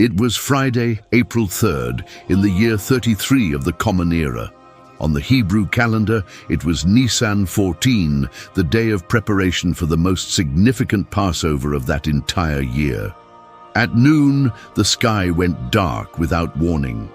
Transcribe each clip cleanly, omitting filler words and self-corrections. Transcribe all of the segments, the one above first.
It was Friday, April 3rd, in the year 33 of the Common Era. On the Hebrew calendar, it was Nisan 14, the day of preparation for the most significant Passover of that entire year. At noon, the sky went dark without warning.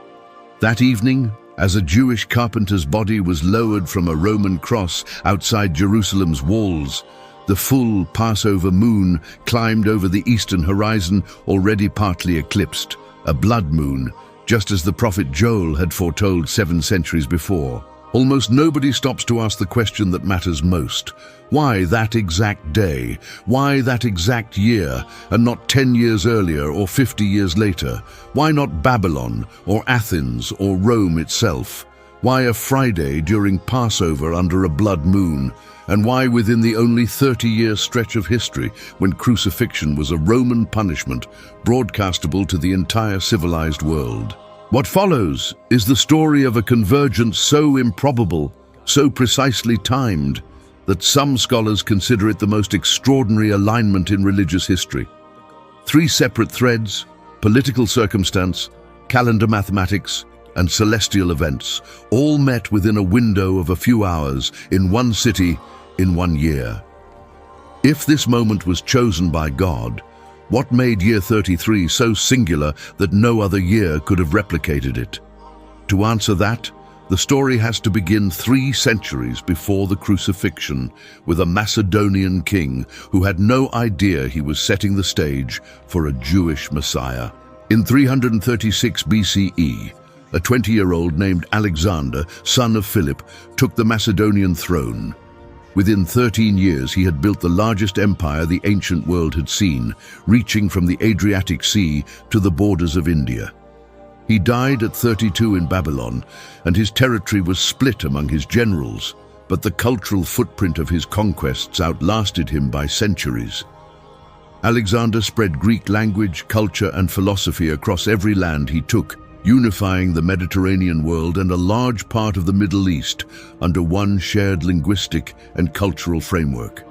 That evening, as a Jewish carpenter's body was lowered from a Roman cross outside Jerusalem's walls, the full Passover moon climbed over the eastern horizon, already partly eclipsed, a blood moon, just as the prophet Joel had foretold 7 centuries before. Almost nobody stops to ask the question that matters most. Why that exact day? Why that exact year, and not 10 years earlier or 50 years later? Why not Babylon, or Athens, or Rome itself? Why a Friday during Passover under a blood moon? And why within the only 30-year stretch of history when crucifixion was a Roman punishment broadcastable to the entire civilized world? What follows is the story of a convergence so improbable, so precisely timed, that some scholars consider it the most extraordinary alignment in religious history. 3 separate threads, political circumstance, calendar mathematics, and celestial events, all met within a window of a few hours, in one city, in one year. If this moment was chosen by God, what made year 33 so singular that no other year could have replicated it? To answer that, the story has to begin 3 centuries before the crucifixion, with a Macedonian king who had no idea he was setting the stage for a Jewish Messiah. In 336 BCE, a 20-year-old named Alexander, son of Philip, took the Macedonian throne. Within 13 years, he had built the largest empire the ancient world had seen, reaching from the Adriatic Sea to the borders of India. He died at 32 in Babylon, and his territory was split among his generals, but the cultural footprint of his conquests outlasted him by centuries. Alexander spread Greek language, culture, and philosophy across every land he took, unifying the Mediterranean world and a large part of the Middle East under one shared linguistic and cultural framework.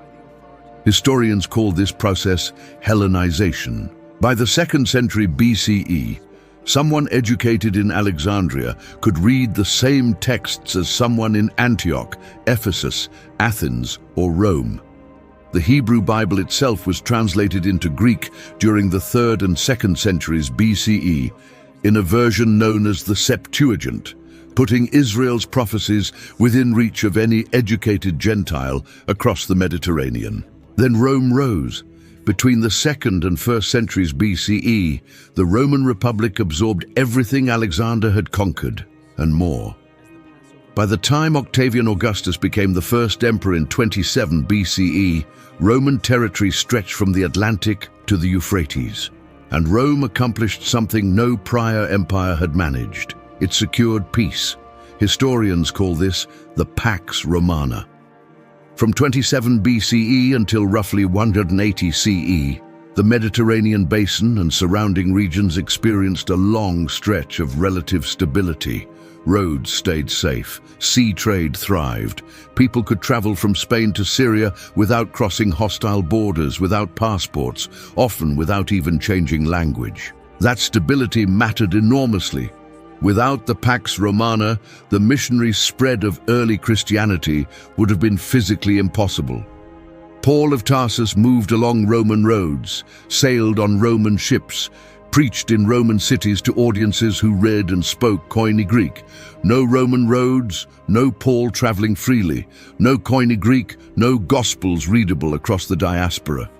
Historians call this process Hellenization. By the 2nd century BCE, someone educated in Alexandria could read the same texts as someone in Antioch, Ephesus, Athens, or Rome. The Hebrew Bible itself was translated into Greek during the 3rd and 2nd centuries BCE, in a version known as the Septuagint, putting Israel's prophecies within reach of any educated Gentile across the Mediterranean. Then Rome rose. Between the 2nd and 1st centuries BCE, the Roman Republic absorbed everything Alexander had conquered, and more. By the time Octavian Augustus became the first emperor in 27 BCE, Roman territory stretched from the Atlantic to the Euphrates. And Rome accomplished something no prior empire had managed. It secured peace. Historians call this the Pax Romana. From 27 BCE until roughly 180 CE, the Mediterranean basin and surrounding regions experienced a long stretch of relative stability. Roads stayed safe, sea trade thrived, people could travel from Spain to Syria without crossing hostile borders, without passports, often without even changing language. That stability mattered enormously. Without the Pax Romana, the missionary spread of early Christianity would have been physically impossible. Paul of Tarsus moved along Roman roads, sailed on Roman ships, preached in Roman cities to audiences who read and spoke Koine Greek. No Roman roads, no Paul traveling freely, no Koine Greek, no Gospels readable across the diaspora.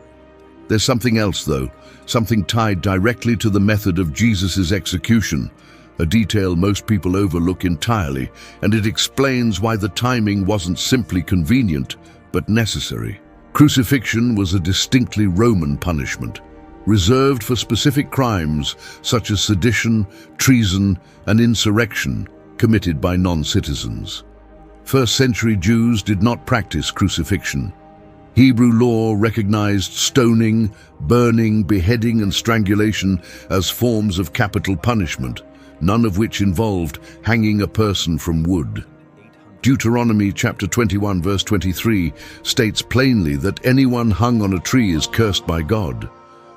There's something else, though, something tied directly to the method of Jesus' execution, a detail most people overlook entirely, and it explains why the timing wasn't simply convenient, but necessary. Crucifixion was a distinctly Roman punishment, reserved for specific crimes such as sedition, treason, and insurrection committed by non-citizens. First-century Jews did not practice crucifixion. Hebrew law recognized stoning, burning, beheading, and strangulation as forms of capital punishment, none of which involved hanging a person from wood. Deuteronomy chapter 21 verse 23 states plainly that anyone hung on a tree is cursed by God.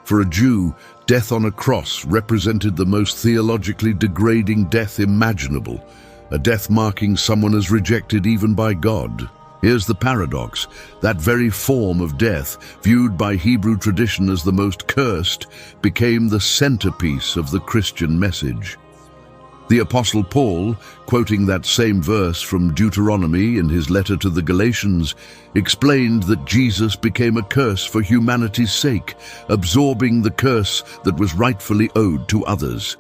For a Jew, death on a cross represented the most theologically degrading death imaginable, a death marking someone as rejected even by God. Here's the paradox. That very form of death, viewed by Hebrew tradition as the most cursed, became the centerpiece of the Christian message. The Apostle Paul, quoting that same verse from Deuteronomy in his letter to the Galatians, explained that Jesus became a curse for humanity's sake, absorbing the curse that was rightfully owed to others.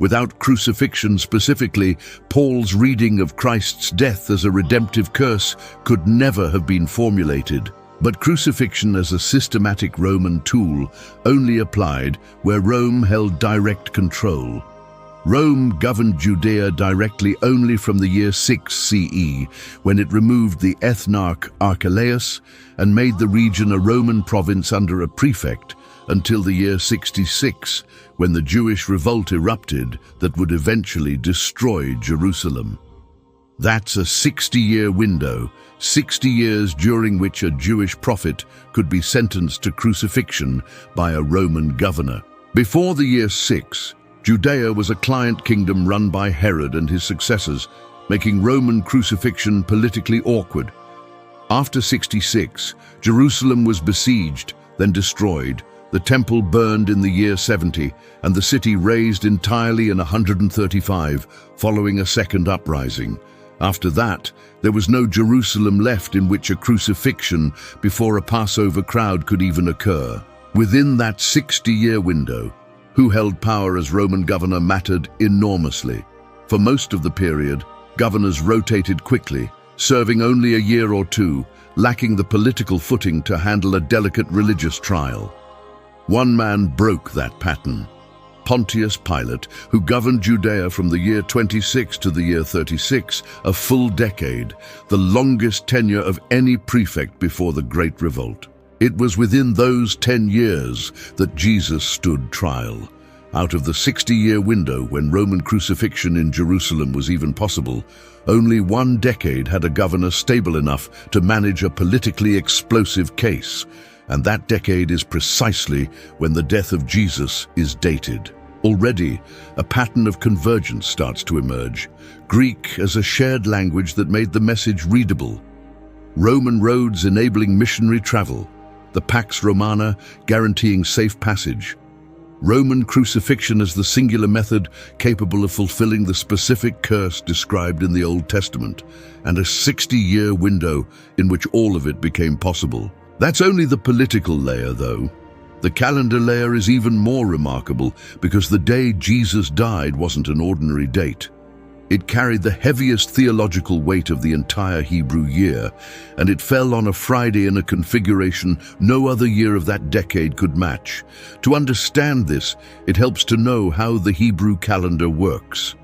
Without crucifixion specifically, Paul's reading of Christ's death as a redemptive curse could never have been formulated. But crucifixion as a systematic Roman tool only applied where Rome held direct control. Rome governed Judea directly only from the year 6 CE, when it removed the ethnarch Archelaus and made the region a Roman province under a prefect, until the year 66, when the Jewish revolt erupted that would eventually destroy Jerusalem. That's a 60-year window, 60 years during which a Jewish prophet could be sentenced to crucifixion by a Roman governor. Before the year 6, Judea was a client kingdom run by Herod and his successors, making Roman crucifixion politically awkward. After 66, Jerusalem was besieged, then destroyed. The temple burned in the year 70, and the city razed entirely in 135, following a second uprising. After that, there was no Jerusalem left in which a crucifixion before a Passover crowd could even occur. Within that 60-year window, who held power as Roman governor mattered enormously. For most of the period, governors rotated quickly, serving only a year or two, lacking the political footing to handle a delicate religious trial. One man broke that pattern. Pontius Pilate, who governed Judea from the year 26 to the year 36, a full decade, the longest tenure of any prefect before the Great Revolt. It was within those 10 years that Jesus stood trial. Out of the 60-year window when Roman crucifixion in Jerusalem was even possible, only one decade had a governor stable enough to manage a politically explosive case. And that decade is precisely when the death of Jesus is dated. Already, a pattern of convergence starts to emerge. Greek as a shared language that made the message readable. Roman roads enabling missionary travel. The Pax Romana guaranteeing safe passage. Roman crucifixion as the singular method capable of fulfilling the specific curse described in the Old Testament. And a 60-year window in which all of it became possible. That's only the political layer, though. The calendar layer is even more remarkable because the day Jesus died wasn't an ordinary date. It carried the heaviest theological weight of the entire Hebrew year, and it fell on a Friday in a configuration no other year of that decade could match. To understand this, it helps to know how the Hebrew calendar works.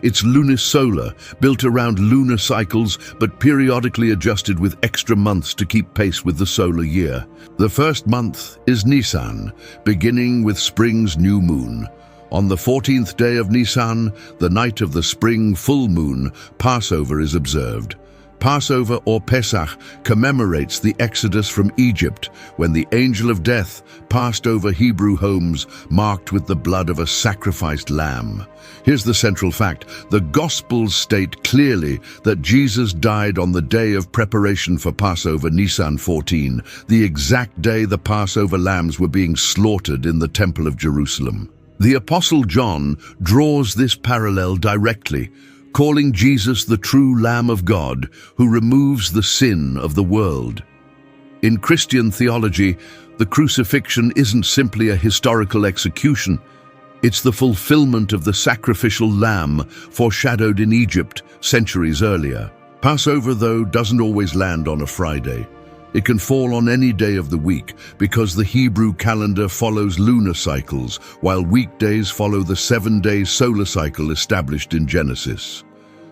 It's lunisolar, built around lunar cycles, but periodically adjusted with extra months to keep pace with the solar year. The first month is Nisan, beginning with spring's new moon. On the 14th day of Nisan, the night of the spring full moon, Passover is observed. Passover or Pesach commemorates the exodus from Egypt, when the angel of death passed over Hebrew homes marked with the blood of a sacrificed lamb. Here's the central fact. The Gospels state clearly that Jesus died on the day of preparation for Passover, Nisan 14, the exact day the Passover lambs were being slaughtered in the Temple of Jerusalem. The Apostle John draws this parallel directly, calling Jesus the true Lamb of God who removes the sin of the world. In Christian theology, the crucifixion isn't simply a historical execution. It's the fulfillment of the sacrificial lamb foreshadowed in Egypt centuries earlier. Passover, though, doesn't always land on a Friday. It can fall on any day of the week because the Hebrew calendar follows lunar cycles, while weekdays follow the 7-day solar cycle established in Genesis.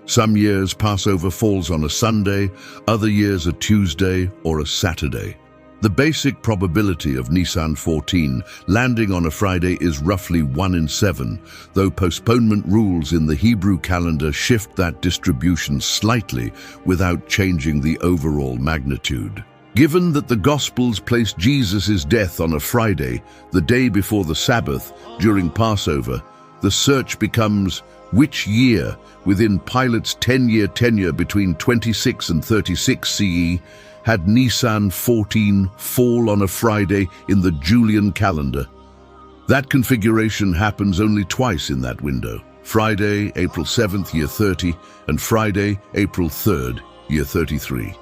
Some years Passover falls on a Sunday, other years a Tuesday or a Saturday. The basic probability of Nisan 14 landing on a Friday is roughly 1 in 7, though postponement rules in the Hebrew calendar shift that distribution slightly without changing the overall magnitude. Given that the Gospels place Jesus' death on a Friday, the day before the Sabbath, during Passover, the search becomes which year within Pilate's 10-year tenure between 26 and 36 CE had Nisan 14 fall on a Friday in the Julian calendar. That configuration happens only twice in that window: Friday, April 7th, year 30, and Friday, April 3rd, year 33.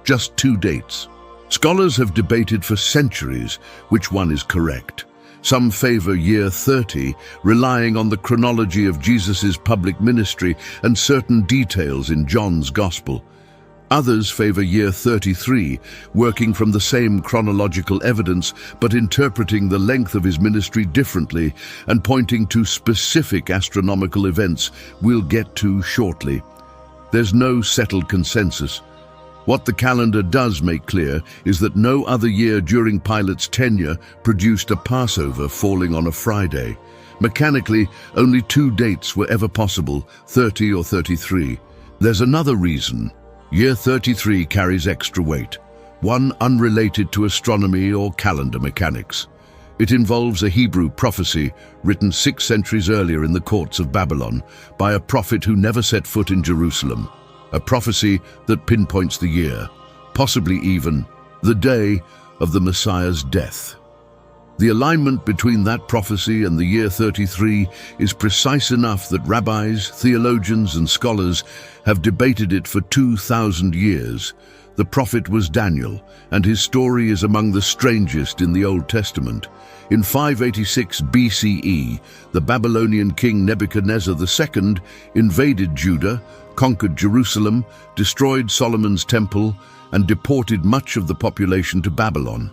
Just 2 dates. Scholars have debated for centuries which one is correct. Some favor year 30, relying on the chronology of Jesus' public ministry and certain details in John's Gospel. Others favor year 33, working from the same chronological evidence but interpreting the length of his ministry differently and pointing to specific astronomical events we'll get to shortly. There's no settled consensus. What the calendar does make clear is that no other year during Pilate's tenure produced a Passover falling on a Friday. Mechanically, only 2 dates were ever possible, 30 or 33. There's another reason. Year 33 carries extra weight, one unrelated to astronomy or calendar mechanics. It involves a Hebrew prophecy written 6 centuries earlier in the courts of Babylon by a prophet who never set foot in Jerusalem. A prophecy that pinpoints the year, possibly even the day of the Messiah's death. The alignment between that prophecy and the year 33 is precise enough that rabbis, theologians, and scholars have debated it for 2,000 years. The prophet was Daniel, and his story is among the strangest in the Old Testament. In 586 BCE, the Babylonian king Nebuchadnezzar II invaded Judah, conquered Jerusalem, destroyed Solomon's temple, and deported much of the population to Babylon.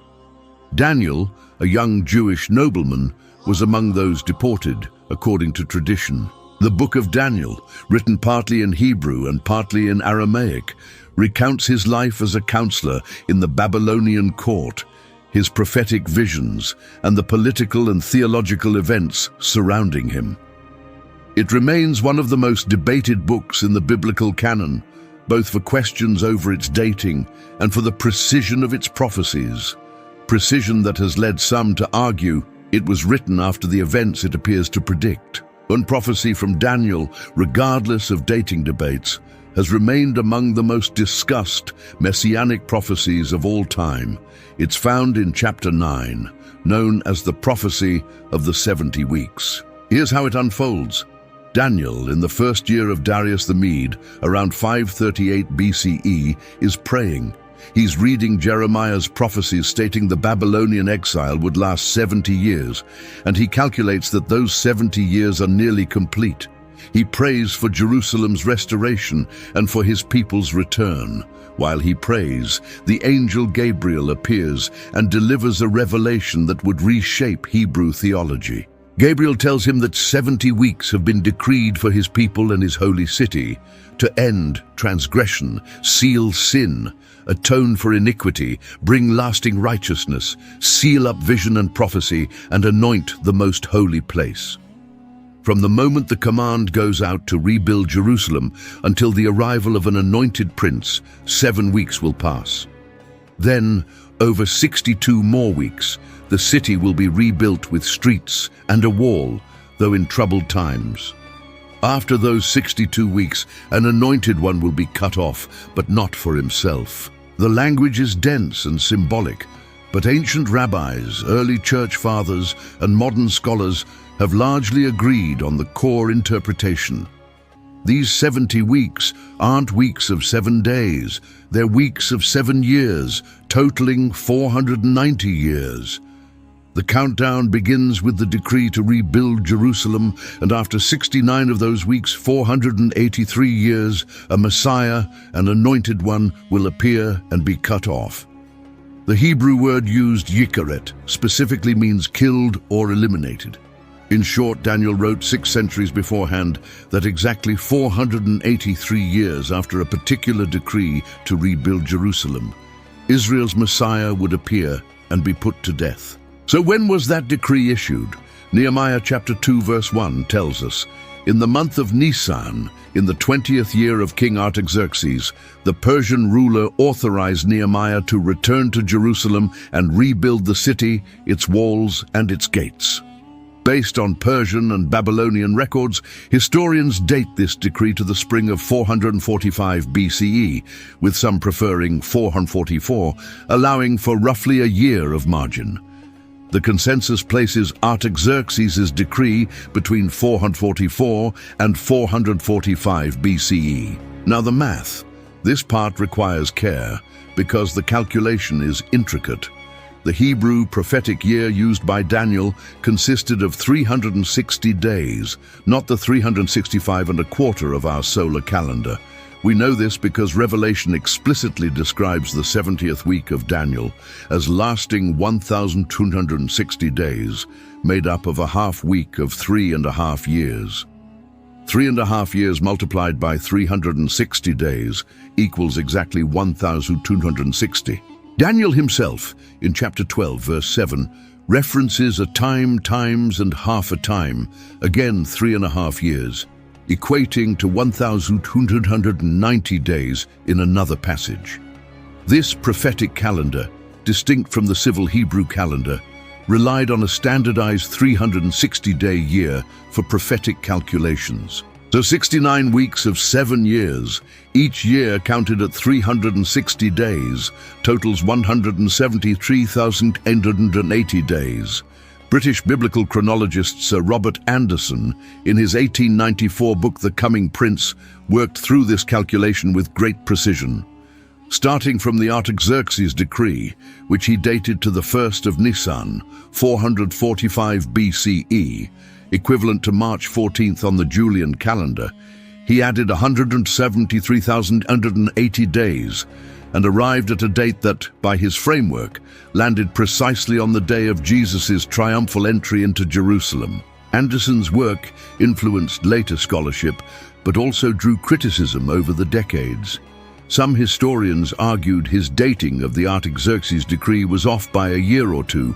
Daniel, a young Jewish nobleman, was among those deported, according to tradition. The Book of Daniel, written partly in Hebrew and partly in Aramaic, recounts his life as a counselor in the Babylonian court, his prophetic visions, and the political and theological events surrounding him. It remains one of the most debated books in the biblical canon, both for questions over its dating and for the precision of its prophecies. Precision that has led some to argue it was written after the events it appears to predict. One prophecy from Daniel, regardless of dating debates, has remained among the most discussed messianic prophecies of all time. It's found in chapter 9, known as the prophecy of the 70 weeks. Here's how it unfolds. Daniel, in the first year of Darius the Mede, around 538 BCE, is praying. He's reading Jeremiah's prophecies stating the Babylonian exile would last 70 years, and he calculates that those 70 years are nearly complete. He prays for Jerusalem's restoration and for his people's return. While he prays, the angel Gabriel appears and delivers a revelation that would reshape Hebrew theology. Gabriel tells him that 70 weeks have been decreed for his people and his holy city to end transgression, seal sin, atone for iniquity, bring lasting righteousness, seal up vision and prophecy, and anoint the most holy place. From the moment the command goes out to rebuild Jerusalem until the arrival of an anointed prince, 7 weeks will pass. Then, over 62 more weeks, the city will be rebuilt with streets and a wall, though in troubled times. After those 62 weeks, an anointed one will be cut off, but not for himself. The language is dense and symbolic, but ancient rabbis, early church fathers, and modern scholars have largely agreed on the core interpretation. These 70 weeks aren't weeks of 7 days, they're weeks of 7 years, totaling 490 years. The countdown begins with the decree to rebuild Jerusalem, and after 69 of those weeks, 483 years, a Messiah, an anointed one, will appear and be cut off. The Hebrew word used, yikaret, specifically means killed or eliminated. In short, Daniel wrote 6 centuries beforehand that exactly 483 years after a particular decree to rebuild Jerusalem, Israel's Messiah would appear and be put to death. So when was that decree issued? Nehemiah chapter 2 verse 1 tells us, "In the month of Nisan, in the 20th year of King Artaxerxes, the Persian ruler authorized Nehemiah to return to Jerusalem and rebuild the city, its walls, and its gates." Based on Persian and Babylonian records, historians date this decree to the spring of 445 BCE, with some preferring 444, allowing for roughly a year of margin. The consensus places Artaxerxes' decree between 444 and 445 BCE. Now the math. This part requires care because the calculation is intricate. The Hebrew prophetic year used by Daniel consisted of 360 days, not the 365 and a quarter of our solar calendar. We know this because Revelation explicitly describes the 70th week of Daniel as lasting 1,260 days, made up of a half week of 3.5 years. 3.5 years multiplied by 360 days equals exactly 1,260. Daniel himself, in chapter 12, verse 7, references a time, times, and half a time, again 3.5 years, equating to 1,290 days in another passage. This prophetic calendar, distinct from the civil Hebrew calendar, relied on a standardized 360-day year for prophetic calculations. So 69 weeks of 7 years, each year counted at 360 days, totals 173,880 days. British biblical chronologist Sir Robert Anderson, in his 1894 book The Coming Prince, worked through this calculation with great precision. Starting from the Artaxerxes decree, which he dated to the 1st of Nisan, 445 BCE, equivalent to March 14th on the Julian calendar, he added 173,180 days and arrived at a date that, by his framework, landed precisely on the day of Jesus' triumphal entry into Jerusalem. Anderson's work influenced later scholarship, but also drew criticism over the decades. Some historians argued his dating of the Artaxerxes decree was off by a year or two,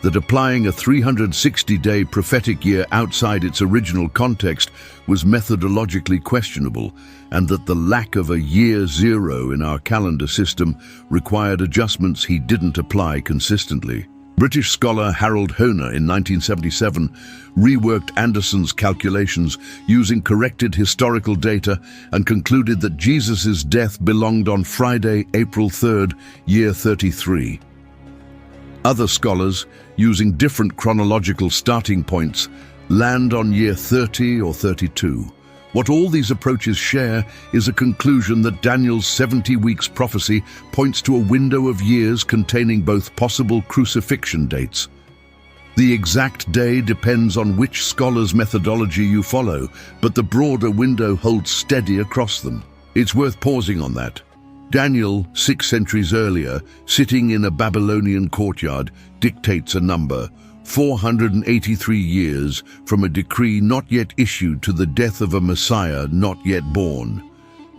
that applying a 360-day prophetic year outside its original context was methodologically questionable, and that the lack of a year zero in our calendar system required adjustments he didn't apply consistently. British scholar Harold Hohner in 1977 reworked Anderson's calculations using corrected historical data and concluded that Jesus' death belonged on Friday, April 3rd, year 33. Other scholars, using different chronological starting points, land on year 30 or 32. What all these approaches share is a conclusion that Daniel's 70 weeks prophecy points to a window of years containing both possible crucifixion dates. The exact day depends on which scholar's methodology you follow, but the broader window holds steady across them. It's worth pausing on that. Daniel, 6 centuries earlier, sitting in a Babylonian courtyard, dictates a number, 483 years from a decree not yet issued to the death of a Messiah not yet born.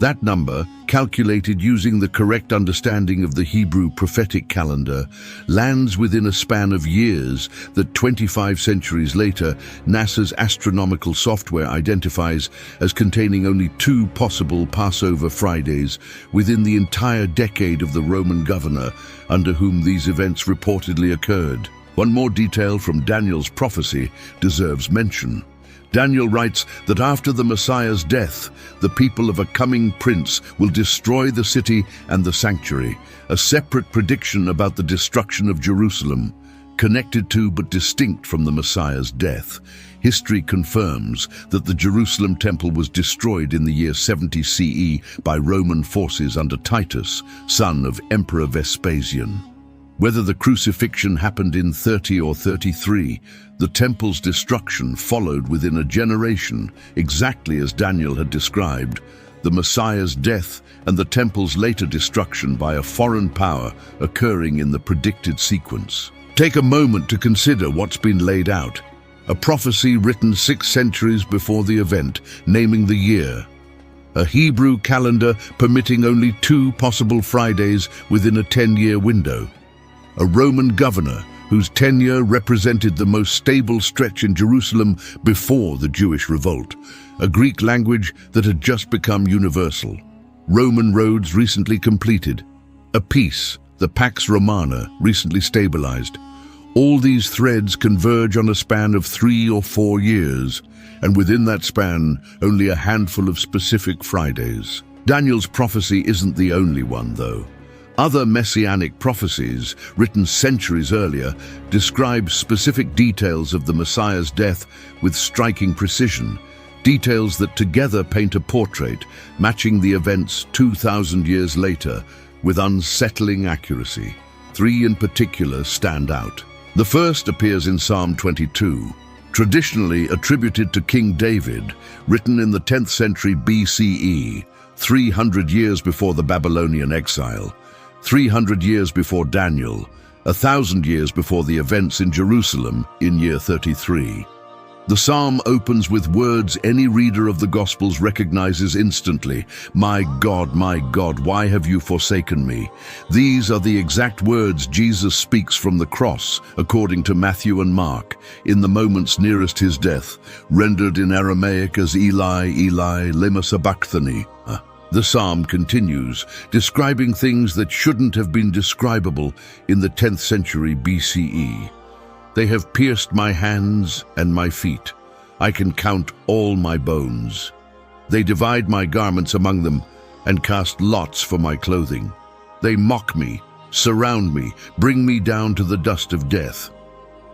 That number, calculated using the correct understanding of the Hebrew prophetic calendar, lands within a span of years that 25 centuries later, NASA's astronomical software identifies as containing only 2 possible Passover Fridays within the entire decade of the Roman governor under whom these events reportedly occurred. One more detail from Daniel's prophecy deserves mention. Daniel writes that after the Messiah's death, the people of a coming prince will destroy the city and the sanctuary, a separate prediction about the destruction of Jerusalem. Connected to but distinct from the Messiah's death, history confirms that the Jerusalem temple was destroyed in the year 70 CE by Roman forces under Titus, son of Emperor Vespasian. Whether the crucifixion happened in 30 or 33, the temple's destruction followed within a generation, exactly as Daniel had described, the Messiah's death and the temple's later destruction by a foreign power occurring in the predicted sequence. Take a moment to consider what's been laid out. A prophecy written 6 centuries before the event, naming the year. A Hebrew calendar permitting only 2 possible Fridays within a 10-year window. A Roman governor whose tenure represented the most stable stretch in Jerusalem before the Jewish revolt, a Greek language that had just become universal. Roman roads recently completed. A peace, the Pax Romana, recently stabilized. All these threads converge on a span of 3 or 4 years, and within that span, only a handful of specific Fridays. Daniel's prophecy isn't the only one, though. Other messianic prophecies, written centuries earlier, describe specific details of the Messiah's death with striking precision, details that together paint a portrait, matching the events 2,000 years later with unsettling accuracy. 3 in particular stand out. The first appears in Psalm 22, traditionally attributed to King David, written in the 10th century BCE, 300 years before the Babylonian exile, 300 years before Daniel, 1,000 years before the events in Jerusalem in year 33. The psalm opens with words any reader of the Gospels recognizes instantly. My God, why have you forsaken me?" These are the exact words Jesus speaks from the cross, according to Matthew and Mark, in the moments nearest his death, rendered in Aramaic as Eli, Eli, lema sabachthani. The psalm continues, describing things that shouldn't have been describable in the 10th century BCE. "They have pierced my hands and my feet. I can count all my bones. They divide my garments among them and cast lots for my clothing. They mock me, surround me, bring me down to the dust of death."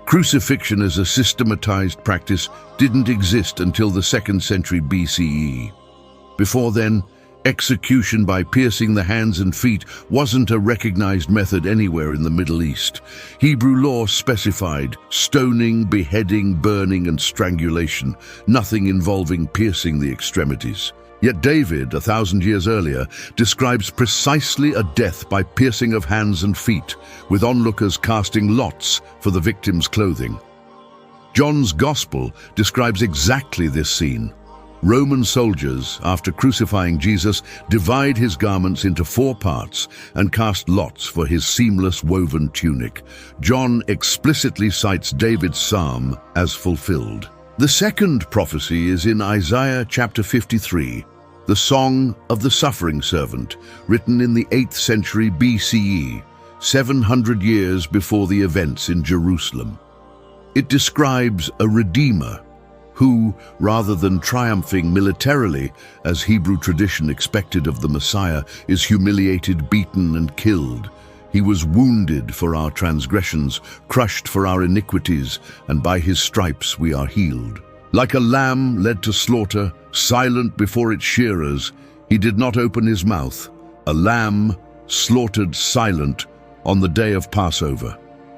Crucifixion as a systematized practice didn't exist until the 2nd century BCE. Before then, execution by piercing the hands and feet wasn't a recognized method anywhere in the Middle East. Hebrew law specified stoning, beheading, burning, and strangulation, nothing involving piercing the extremities. Yet David, 1,000 years earlier, describes precisely a death by piercing of hands and feet, with onlookers casting lots for the victim's clothing. John's Gospel describes exactly this scene. Roman soldiers, after crucifying Jesus, divide his garments into 4 parts and cast lots for his seamless woven tunic. John explicitly cites David's psalm as fulfilled. The second prophecy is in Isaiah chapter 53, the Song of the Suffering Servant, written in the 8th century BCE, 700 years before the events in Jerusalem. It describes a redeemer who, rather than triumphing militarily, as Hebrew tradition expected of the Messiah, is humiliated, beaten, and killed. He was wounded for our transgressions, crushed for our iniquities, and by his stripes we are healed. Like a lamb led to slaughter, silent before its shearers, he did not open his mouth. A lamb slaughtered silent on the day of Passover.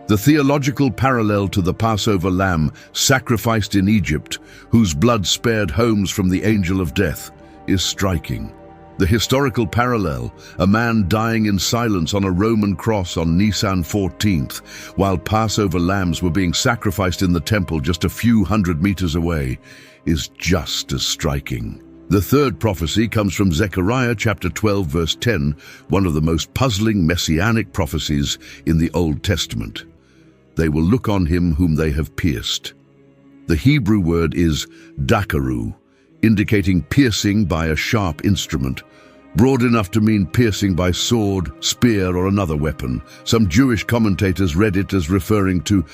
The theological parallel to the Passover lamb sacrificed in Egypt, whose blood spared homes from the angel of death, is striking. The historical parallel, a man dying in silence on a Roman cross on Nisan 14th, while Passover lambs were being sacrificed in the temple just a few hundred meters away, is just as striking. The third prophecy comes from Zechariah chapter 12 verse 10, one of the most puzzling messianic prophecies in the Old Testament. They will look on him whom they have pierced. The Hebrew word is dakaru, indicating piercing by a sharp instrument, broad enough to mean piercing by sword, spear, or another weapon. Some Jewish commentators read it as referring to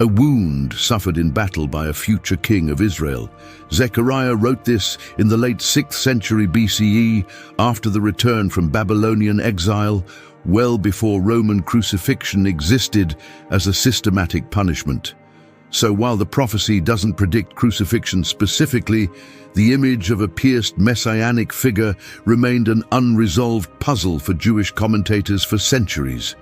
a wound suffered in battle by a future king of Israel. Zechariah wrote this in the late 6th century BCE, after the return from Babylonian exile, well before Roman crucifixion existed as a systematic punishment. So while the prophecy doesn't predict crucifixion specifically, the image of a pierced messianic figure remained an unresolved puzzle for Jewish commentators for centuries.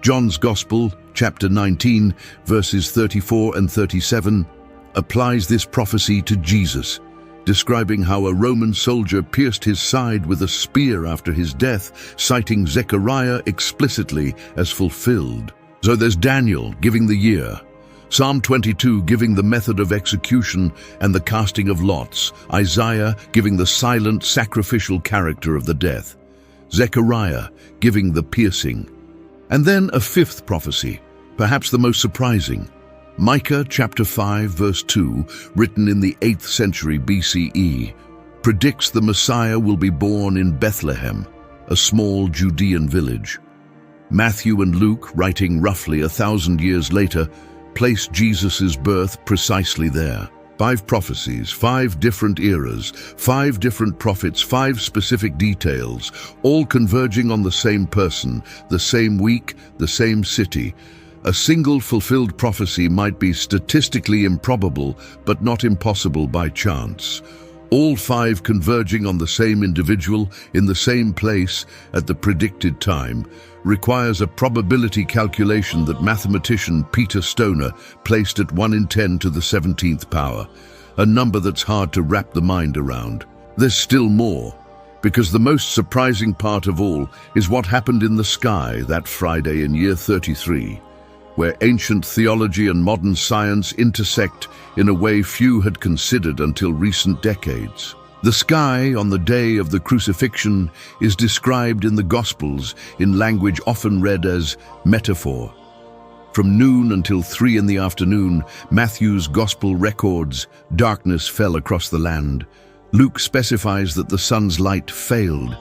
John's Gospel, chapter 19, verses 34 and 37, applies this prophecy to Jesus, describing how a Roman soldier pierced his side with a spear after his death, citing Zechariah explicitly as fulfilled. So there's Daniel giving the year, Psalm 22 giving the method of execution and the casting of lots, Isaiah giving the silent sacrificial character of the death, Zechariah giving the piercing. And then a fifth prophecy, Perhaps the most surprising, Micah chapter 5 verse 2, written in the 8th century BCE, predicts the Messiah will be born in Bethlehem, a small Judean village. Matthew and Luke, writing roughly 1,000 years later, place Jesus' birth precisely there. 5 prophecies, 5 different eras, 5 different prophets, 5 specific details, all converging on the same person, the same week, the same city. A single fulfilled prophecy might be statistically improbable, but not impossible by chance. All 5 converging on the same individual, in the same place, at the predicted time, requires a probability calculation that mathematician Peter Stoner placed at 1 in 10 to the 17th power, a number that's hard to wrap the mind around. There's still more, because the most surprising part of all is what happened in the sky that Friday in year 33, where ancient theology and modern science intersect in a way few had considered until recent decades. The sky on the day of the Crucifixion is described in the Gospels in language often read as metaphor. From noon until 3 in the afternoon, Matthew's Gospel records darkness fell across the land. Luke specifies that the sun's light failed.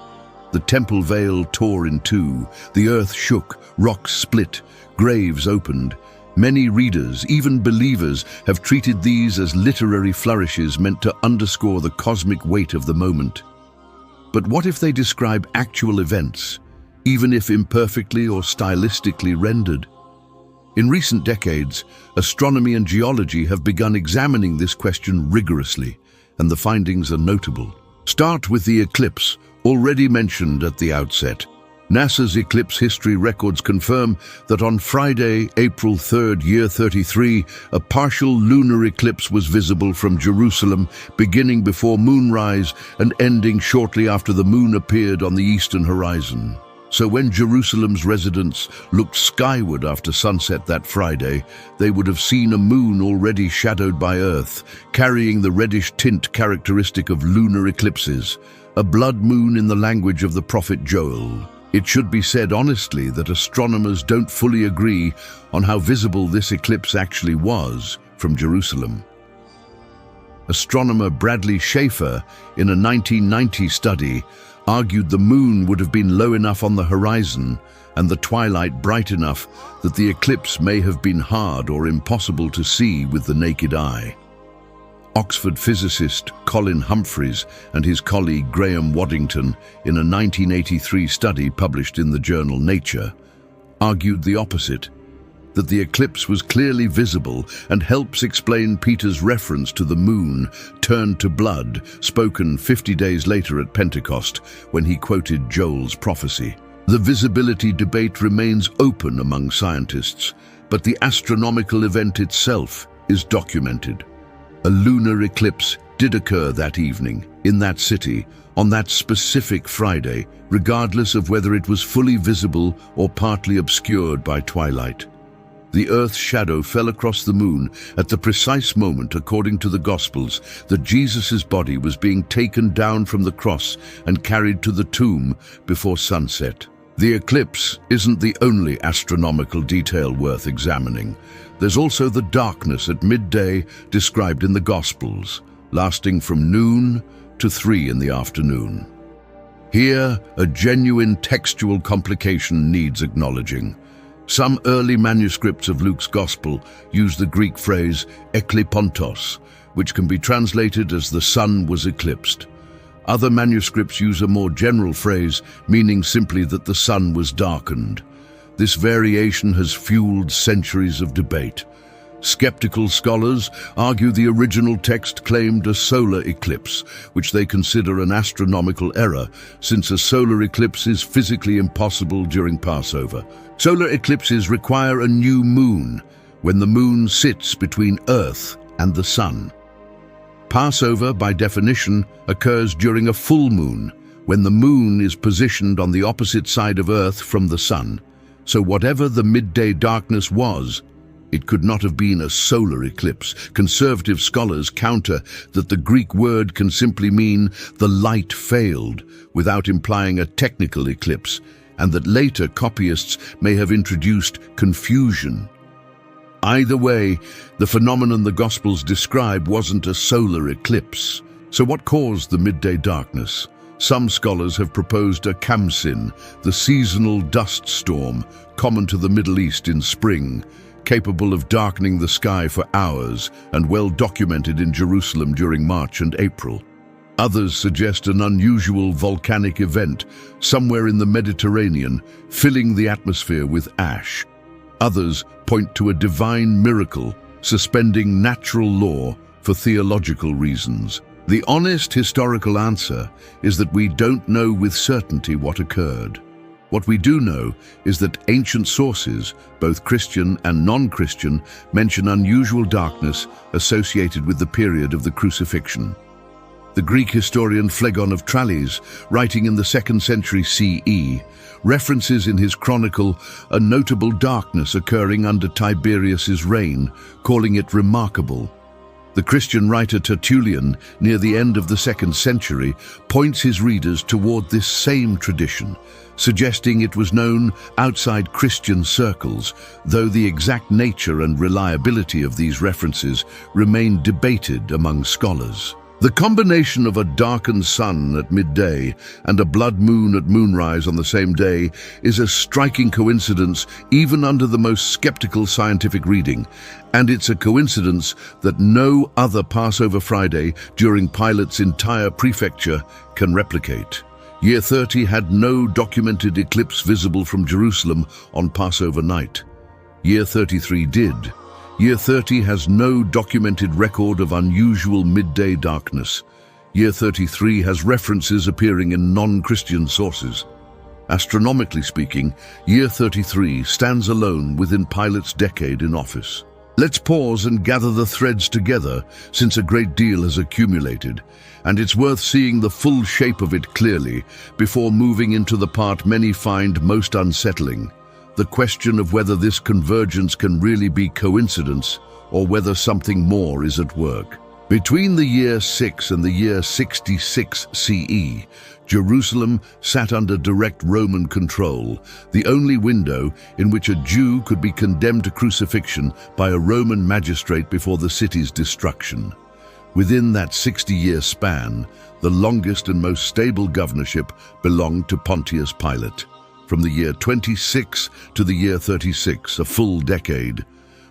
The temple veil tore in two, the earth shook, rocks split, graves opened. Many readers, even believers, have treated these as literary flourishes meant to underscore the cosmic weight of the moment. But what if they describe actual events, even if imperfectly or stylistically rendered? In recent decades, astronomy and geology have begun examining this question rigorously, and the findings are notable. Start with the eclipse, already mentioned at the outset. NASA's eclipse history records confirm that on Friday, April 3rd, year 33, a partial lunar eclipse was visible from Jerusalem, beginning before moonrise and ending shortly after the moon appeared on the eastern horizon. So when Jerusalem's residents looked skyward after sunset that Friday, they would have seen a moon already shadowed by Earth, carrying the reddish tint characteristic of lunar eclipses, a blood moon in the language of the prophet Joel. It should be said honestly that astronomers don't fully agree on how visible this eclipse actually was from Jerusalem. Astronomer Bradley Schaefer, in a 1990 study, argued the moon would have been low enough on the horizon and the twilight bright enough that the eclipse may have been hard or impossible to see with the naked eye. Oxford physicist Colin Humphreys and his colleague Graham Waddington, in a 1983 study published in the journal Nature, argued the opposite, that the eclipse was clearly visible and helps explain Peter's reference to the moon turned to blood, spoken 50 days later at Pentecost, when he quoted Joel's prophecy. The visibility debate remains open among scientists, but the astronomical event itself is documented. A lunar eclipse did occur that evening, in that city, on that specific Friday, regardless of whether it was fully visible or partly obscured by twilight. The Earth's shadow fell across the moon at the precise moment, according to the Gospels, that Jesus' body was being taken down from the cross and carried to the tomb before sunset. The eclipse isn't the only astronomical detail worth examining. There's also the darkness at midday described in the Gospels, lasting from noon to 3 in the afternoon. Here, a genuine textual complication needs acknowledging. Some early manuscripts of Luke's Gospel use the Greek phrase eklipontos, which can be translated as the sun was eclipsed. Other manuscripts use a more general phrase, meaning simply that the sun was darkened. This variation has fueled centuries of debate. Skeptical scholars argue the original text claimed a solar eclipse, which they consider an astronomical error, since a solar eclipse is physically impossible during Passover. Solar eclipses require a new moon, when the moon sits between Earth and the sun. Passover, by definition, occurs during a full moon, when the moon is positioned on the opposite side of Earth from the sun. So whatever the midday darkness was, it could not have been a solar eclipse. Conservative scholars counter that the Greek word can simply mean the light failed, without implying a technical eclipse, and that later copyists may have introduced confusion Either way, the phenomenon the Gospels describe wasn't a solar eclipse. So what caused the midday darkness? Some scholars have proposed a khamsin, the seasonal dust storm common to the Middle East in spring, capable of darkening the sky for hours and well documented in Jerusalem during March and April. Others suggest an unusual volcanic event somewhere in the Mediterranean, filling the atmosphere with ash. Others point to a divine miracle, suspending natural law for theological reasons. The honest historical answer is that we don't know with certainty what occurred. What we do know is that ancient sources, both Christian and non-Christian, mention unusual darkness associated with the period of the Crucifixion. The Greek historian Phlegon of Tralles, writing in the 2nd century CE, references in his chronicle a notable darkness occurring under Tiberius's reign, calling it remarkable. The Christian writer Tertullian, near the end of the 2nd century, points his readers toward this same tradition, suggesting it was known outside Christian circles, though the exact nature and reliability of these references remain debated among scholars. The combination of a darkened sun at midday and a blood moon at moonrise on the same day is a striking coincidence even under the most skeptical scientific reading, and it's a coincidence that no other Passover Friday during Pilate's entire prefecture can replicate. Year 30 had no documented eclipse visible from Jerusalem on Passover night. Year 33 did. Year 30 has no documented record of unusual midday darkness. Year 33 has references appearing in non-Christian sources. Astronomically speaking, Year 33 stands alone within Pilate's decade in office. Let's pause and gather the threads together, since a great deal has accumulated, and it's worth seeing the full shape of it clearly before moving into the part many find most unsettling. The question of whether this convergence can really be coincidence or whether something more is at work. Between the year 6 and the year 66 CE, Jerusalem sat under direct Roman control, the only window in which a Jew could be condemned to crucifixion by a Roman magistrate before the city's destruction. Within that 60-year span, the longest and most stable governorship belonged to Pontius Pilate. From the year 26 to the year 36, a full decade.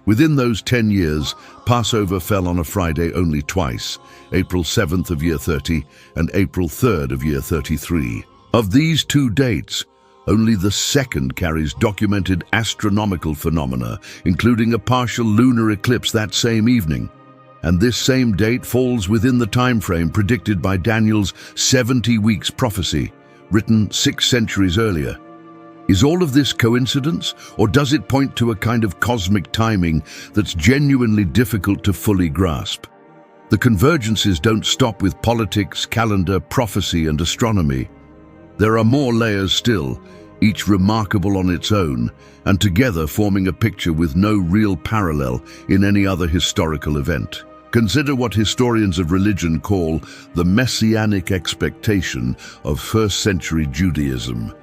Within those 10 years, Passover fell on a Friday only twice, April 7th of year 30 and April 3rd of year 33. Of these two dates, only the second carries documented astronomical phenomena, including a partial lunar eclipse that same evening. And this same date falls within the time frame predicted by Daniel's 70 weeks prophecy, written 6 centuries earlier. Is all of this coincidence, or does it point to a kind of cosmic timing that's genuinely difficult to fully grasp? The convergences don't stop with politics, calendar, prophecy, and astronomy. There are more layers still, each remarkable on its own, and together forming a picture with no real parallel in any other historical event. Consider what historians of religion call the messianic expectation of first-century Judaism.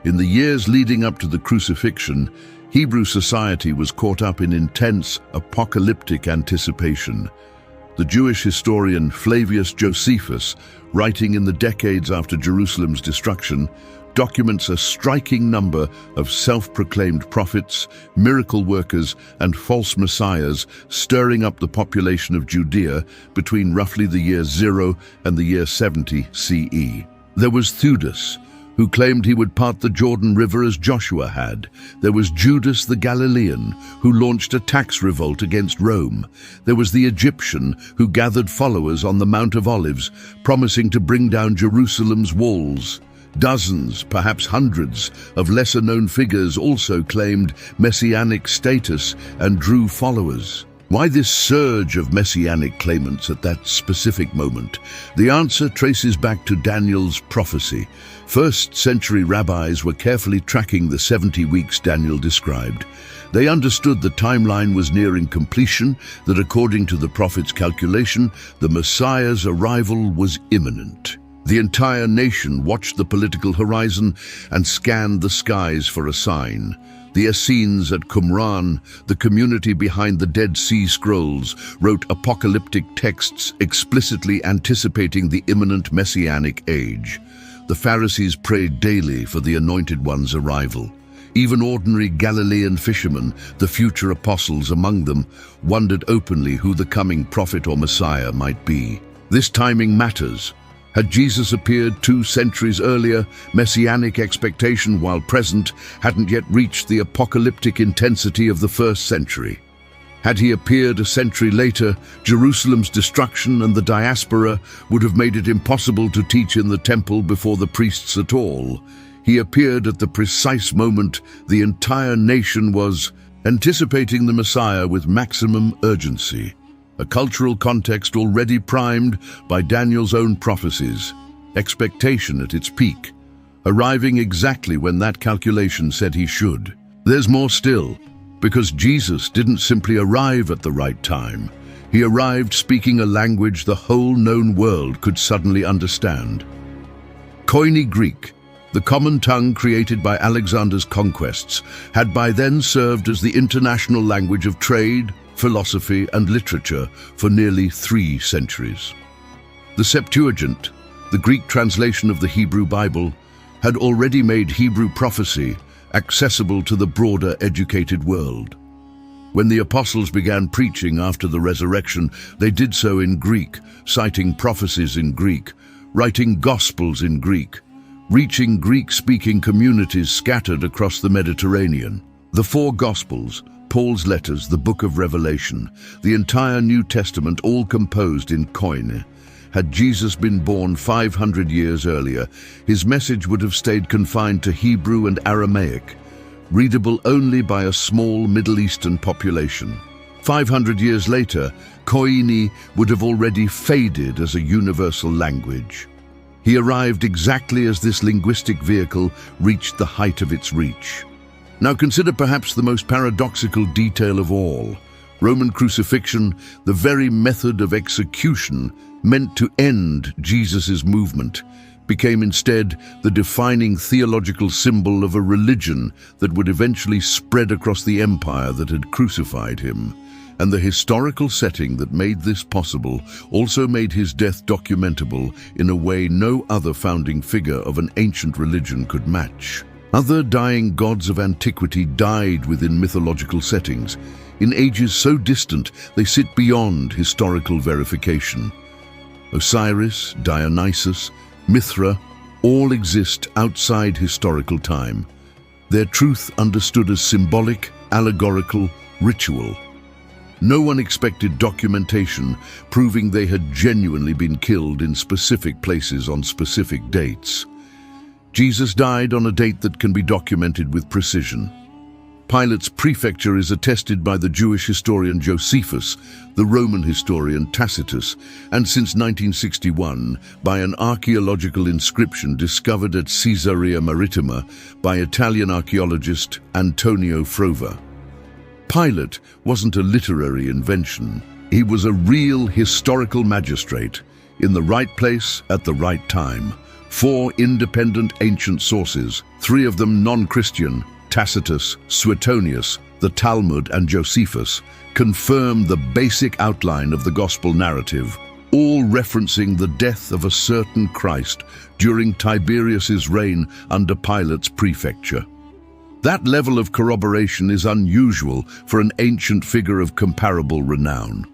In the years leading up to the crucifixion, Hebrew society was caught up in intense, apocalyptic anticipation. The Jewish historian Flavius Josephus, writing in the decades after Jerusalem's destruction, documents a striking number of self-proclaimed prophets, miracle workers, and false messiahs stirring up the population of Judea between roughly the year 0 and the year 70 CE. There was Theudas, who claimed he would part the Jordan River as Joshua had. There was Judas the Galilean, who launched a tax revolt against Rome. There was the Egyptian, who gathered followers on the Mount of Olives, promising to bring down Jerusalem's walls. Dozens, perhaps hundreds, of lesser-known figures also claimed messianic status and drew followers. Why this surge of messianic claimants at that specific moment? The answer traces back to Daniel's prophecy. First-century rabbis were carefully tracking the 70 weeks Daniel described. They understood the timeline was nearing completion, that according to the prophet's calculation, the Messiah's arrival was imminent. The entire nation watched the political horizon and scanned the skies for a sign. The Essenes at Qumran, the community behind the Dead Sea Scrolls, wrote apocalyptic texts explicitly anticipating the imminent messianic age. The Pharisees prayed daily for the Anointed One's arrival. Even ordinary Galilean fishermen, the future apostles among them, wondered openly who the coming prophet or Messiah might be. This timing matters. Had Jesus appeared 2 centuries earlier, messianic expectation, while present, hadn't yet reached the apocalyptic intensity of the 1st century. Had he appeared a century later, Jerusalem's destruction and the diaspora would have made it impossible to teach in the temple before the priests at all. He appeared at the precise moment the entire nation was anticipating the Messiah with maximum urgency. A cultural context already primed by Daniel's own prophecies, expectation at its peak, arriving exactly when that calculation said he should. There's more still, because Jesus didn't simply arrive at the right time. He arrived speaking a language the whole known world could suddenly understand. Koine Greek, the common tongue created by Alexander's conquests, had by then served as the international language of trade, philosophy and literature for nearly 3 centuries. The Septuagint, the Greek translation of the Hebrew Bible, had already made Hebrew prophecy accessible to the broader educated world. When the apostles began preaching after the resurrection, they did so in Greek, citing prophecies in Greek, writing gospels in Greek, reaching Greek-speaking communities scattered across the Mediterranean. The 4 Gospels, Paul's letters, the book of Revelation, the entire New Testament, all composed in Koine. Had Jesus been born 500 years earlier, his message would have stayed confined to Hebrew and Aramaic, readable only by a small Middle Eastern population. 500 years later, Koine would have already faded as a universal language. He arrived exactly as this linguistic vehicle reached the height of its reach. Now consider perhaps the most paradoxical detail of all. Roman crucifixion, the very method of execution meant to end Jesus' movement, became instead the defining theological symbol of a religion that would eventually spread across the empire that had crucified him. And the historical setting that made this possible also made his death documentable in a way no other founding figure of an ancient religion could match. Other dying gods of antiquity died within mythological settings, in ages so distant they sit beyond historical verification. Osiris, Dionysus, Mithra, all exist outside historical time, their truth understood as symbolic, allegorical, ritual. No one expected documentation proving they had genuinely been killed in specific places on specific dates. Jesus died on a date that can be documented with precision. Pilate's prefecture is attested by the Jewish historian Josephus, the Roman historian Tacitus, and since 1961 by an archaeological inscription discovered at Caesarea Maritima by Italian archaeologist Antonio Frova. Pilate wasn't a literary invention. He was a real historical magistrate, in the right place at the right time. 4 independent ancient sources, 3 of them non-Christian, Tacitus, Suetonius, the Talmud and Josephus, confirm the basic outline of the gospel narrative, all referencing the death of a certain Christ during Tiberius's reign under Pilate's prefecture. That level of corroboration is unusual for an ancient figure of comparable renown.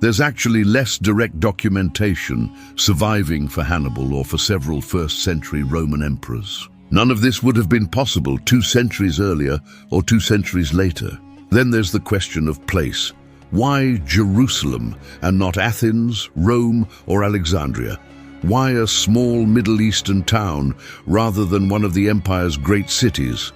There's actually less direct documentation surviving for Hannibal or for several first-century Roman emperors. None of this would have been possible 2 centuries earlier or 2 centuries later. Then there's the question of place. Why Jerusalem and not Athens, Rome, or Alexandria? Why a small Middle Eastern town rather than one of the empire's great cities?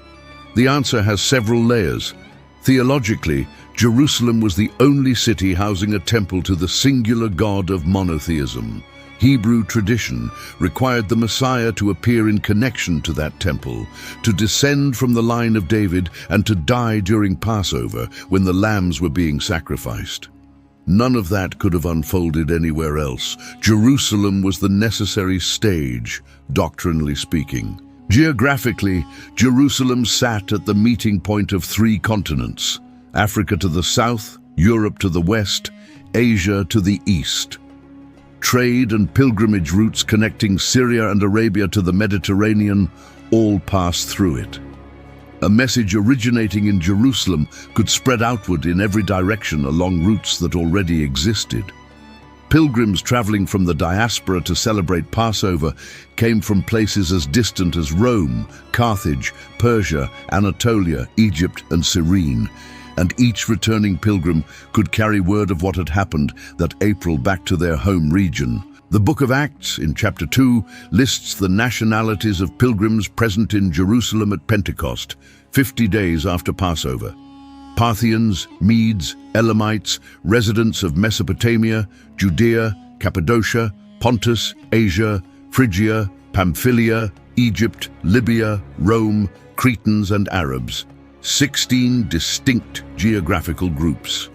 The answer has several layers. Theologically, Jerusalem was the only city housing a temple to the singular God of monotheism. Hebrew tradition required the Messiah to appear in connection to that temple, to descend from the line of David and to die during Passover when the lambs were being sacrificed. None of that could have unfolded anywhere else. Jerusalem was the necessary stage, doctrinally speaking. Geographically, Jerusalem sat at the meeting point of three continents: Africa to the south, Europe to the west, Asia to the east. Trade and pilgrimage routes connecting Syria and Arabia to the Mediterranean all passed through it. A message originating in Jerusalem could spread outward in every direction along routes that already existed. Pilgrims traveling from the diaspora to celebrate Passover came from places as distant as Rome, Carthage, Persia, Anatolia, Egypt, and Cyrene, and each returning pilgrim could carry word of what had happened that April back to their home region. The Book of Acts, in chapter 2, lists the nationalities of pilgrims present in Jerusalem at Pentecost, 50 days after Passover. Parthians, Medes, Elamites, residents of Mesopotamia, Judea, Cappadocia, Pontus, Asia, Phrygia, Pamphylia, Egypt, Libya, Rome, Cretans and Arabs. 16 distinct geographical groups.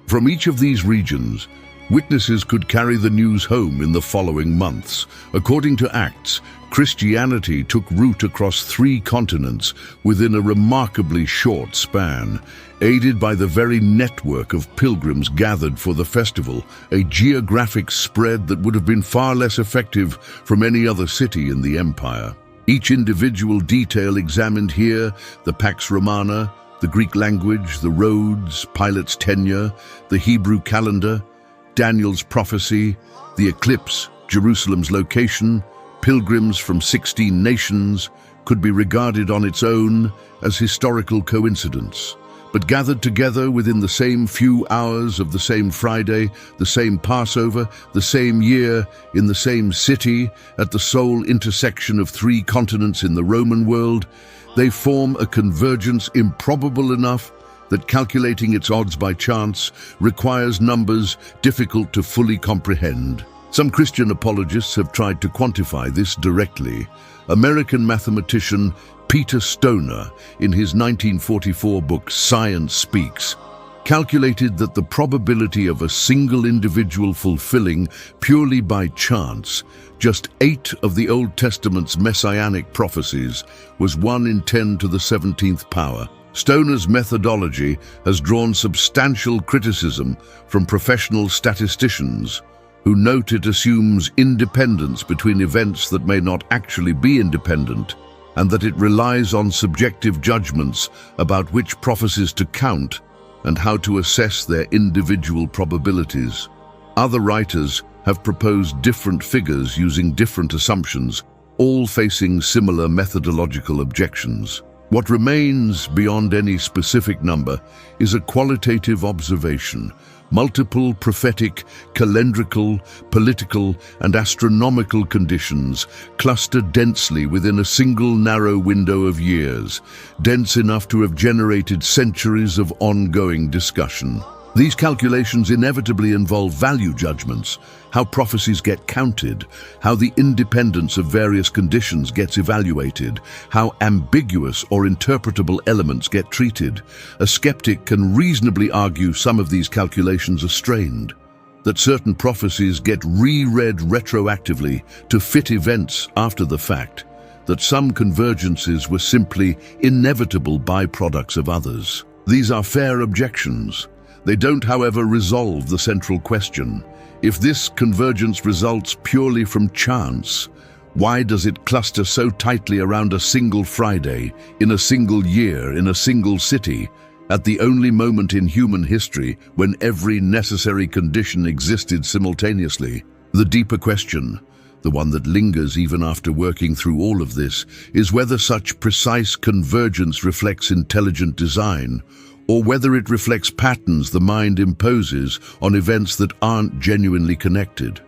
From each of these regions, witnesses could carry the news home in the following months. According to Acts, Christianity took root across 3 continents within a remarkably short span, aided by the very network of pilgrims gathered for the festival, a geographic spread that would have been far less effective from any other city in the empire. Each individual detail examined here, the Pax Romana, the Greek language, the roads, Pilate's tenure, the Hebrew calendar, Daniel's prophecy, the eclipse, Jerusalem's location, pilgrims from 16 nations, could be regarded on its own as historical coincidence. But gathered together within the same few hours of the same Friday, the same Passover, the same year, in the same city, at the sole intersection of 3 continents in the Roman world, they form a convergence improbable enough that calculating its odds by chance requires numbers difficult to fully comprehend. Some Christian apologists have tried to quantify this directly. American mathematician Peter Stoner, in his 1944 book Science Speaks, calculated that the probability of a single individual fulfilling, purely by chance, just 8 of the Old Testament's messianic prophecies was 1 in 10 to the 17th power. Stoner's methodology has drawn substantial criticism from professional statisticians who note it assumes independence between events that may not actually be independent, and that it relies on subjective judgments about which prophecies to count and how to assess their individual probabilities. Other writers have proposed different figures using different assumptions, all facing similar methodological objections. What remains beyond any specific number is a qualitative observation. Multiple prophetic, calendrical, political, and astronomical conditions cluster densely within a single narrow window of years, dense enough to have generated centuries of ongoing discussion. These calculations inevitably involve value judgments, how prophecies get counted, how the independence of various conditions gets evaluated, how ambiguous or interpretable elements get treated. A skeptic can reasonably argue some of these calculations are strained, that certain prophecies get reread retroactively to fit events after the fact, that some convergences were simply inevitable byproducts of others. These are fair objections. They don't, however, resolve the central question. If this convergence results purely from chance, why does it cluster so tightly around a single Friday, in a single year, in a single city, at the only moment in human history when every necessary condition existed simultaneously? The deeper question, the one that lingers even after working through all of this, is whether such precise convergence reflects intelligent design, or whether it reflects patterns the mind imposes on events that aren't genuinely connected.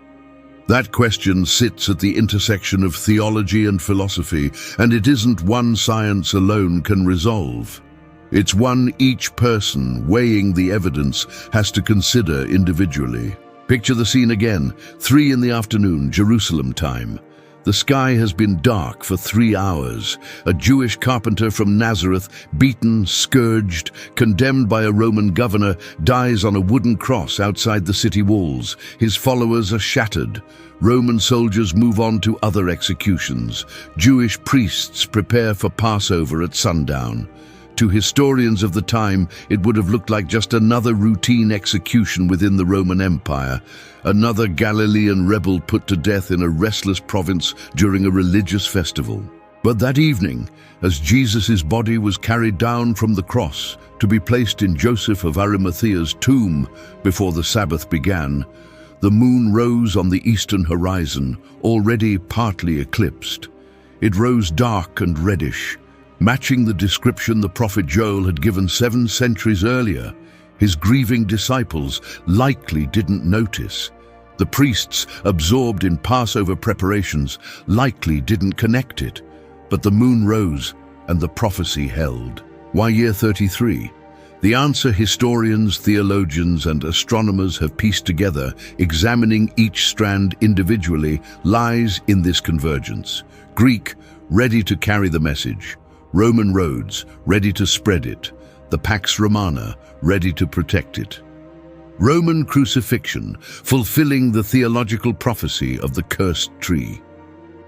That question sits at the intersection of theology and philosophy, and it isn't one science alone can resolve. It's one each person weighing the evidence has to consider individually. Picture the scene again, 3 in the afternoon, Jerusalem time. The sky has been dark for 3 hours. A Jewish carpenter from Nazareth, beaten, scourged, condemned by a Roman governor, dies on a wooden cross outside the city walls. His followers are shattered. Roman soldiers move on to other executions. Jewish priests prepare for Passover at sundown. To historians of the time, it would have looked like just another routine execution within the Roman Empire, another Galilean rebel put to death in a restless province during a religious festival. But that evening, as Jesus' body was carried down from the cross to be placed in Joseph of Arimathea's tomb before the Sabbath began, the moon rose on the eastern horizon, already partly eclipsed. It rose dark and reddish, matching the description the prophet Joel had given 7 centuries earlier. His grieving disciples likely didn't notice. The priests, absorbed in Passover preparations, likely didn't connect it. But the moon rose and the prophecy held. Why year 33? The answer historians, theologians, and astronomers have pieced together, examining each strand individually, lies in this convergence. Greek, ready to carry the message. Roman roads, ready to spread it. The Pax Romana, ready to protect it. Roman crucifixion, fulfilling the theological prophecy of the cursed tree.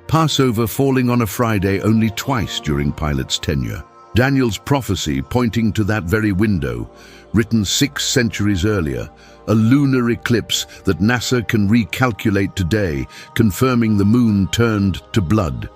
Passover falling on a Friday only twice during Pilate's tenure. Daniel's prophecy pointing to that very window, written 6 centuries earlier, a lunar eclipse that NASA can recalculate today, confirming the moon turned to blood.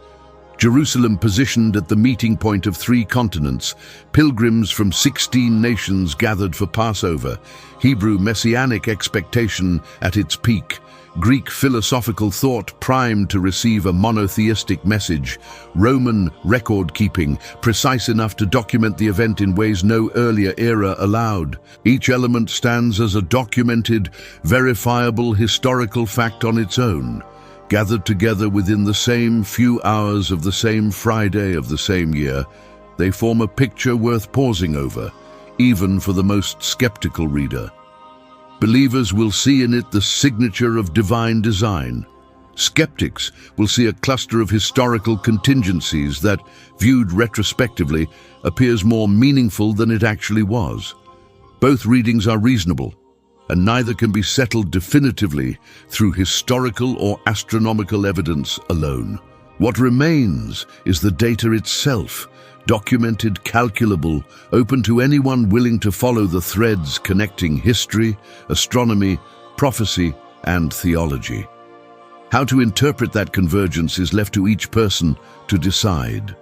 Jerusalem positioned at the meeting point of 3 continents, pilgrims from 16 nations gathered for Passover, Hebrew messianic expectation at its peak, Greek philosophical thought primed to receive a monotheistic message, Roman record-keeping precise enough to document the event in ways no earlier era allowed. Each element stands as a documented, verifiable historical fact on its own, gathered together within the same few hours of the same Friday of the same year. They form a picture worth pausing over, even for the most skeptical reader. Believers will see in it the signature of divine design. Skeptics will see a cluster of historical contingencies that, viewed retrospectively, appears more meaningful than it actually was. Both readings are reasonable, and neither can be settled definitively through historical or astronomical evidence alone. What remains is the data itself, documented, calculable, open to anyone willing to follow the threads connecting history, astronomy, prophecy, and theology. How to interpret that convergence is left to each person to decide.